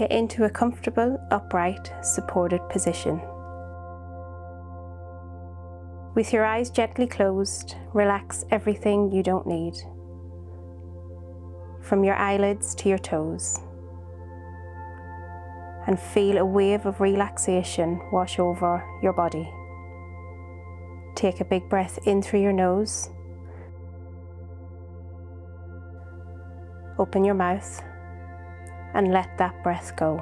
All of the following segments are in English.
Get into a comfortable, upright, supported position. With your eyes gently closed, relax everything you don't need, from your eyelids to your toes, and feel a wave of relaxation wash over your body. Take a big breath in through your nose. Open your mouth and let that breath go.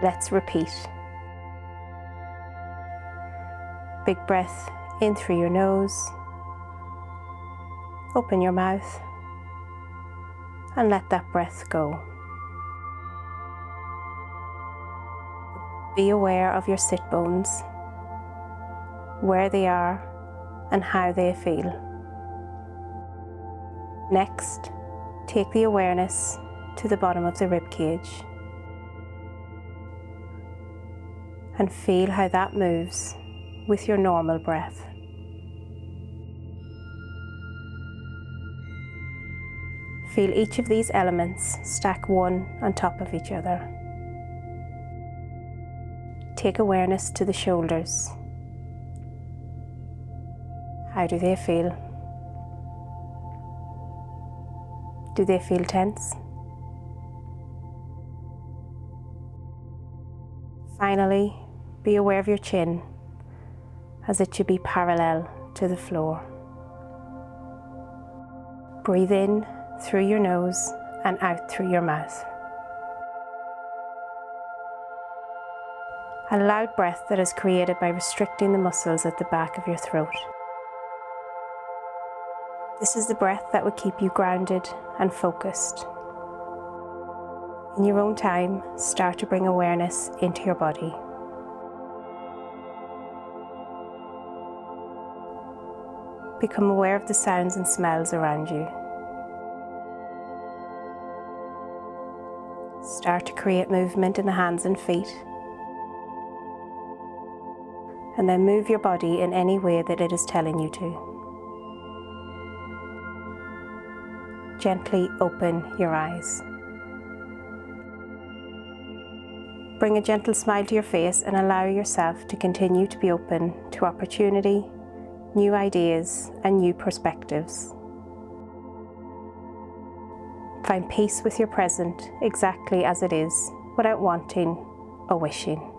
Let's repeat. Big breath in through your nose. Open your mouth and let that breath go. Be aware of your sit bones, where they are and how they feel. Next, take the awareness to the bottom of the rib cage and feel how that moves with your normal breath. Feel each of these elements stack one on top of each other. Take awareness to the shoulders. How do they feel? Do they feel tense? Finally, be aware of your chin, as it should be parallel to the floor. Breathe in through your nose and out through your mouth. A loud breath that is created by restricting the muscles at the back of your throat. This is the breath that will keep you grounded and focused. In your own time, start to bring awareness into your body. Become aware of the sounds and smells around you. Start to create movement in the hands and feet. And then move your body in any way that it is telling you to. Gently open your eyes. Bring a gentle smile to your face and allow yourself to continue to be open to opportunity, new ideas, and new perspectives. Find peace with your present exactly as it is, without wanting or wishing.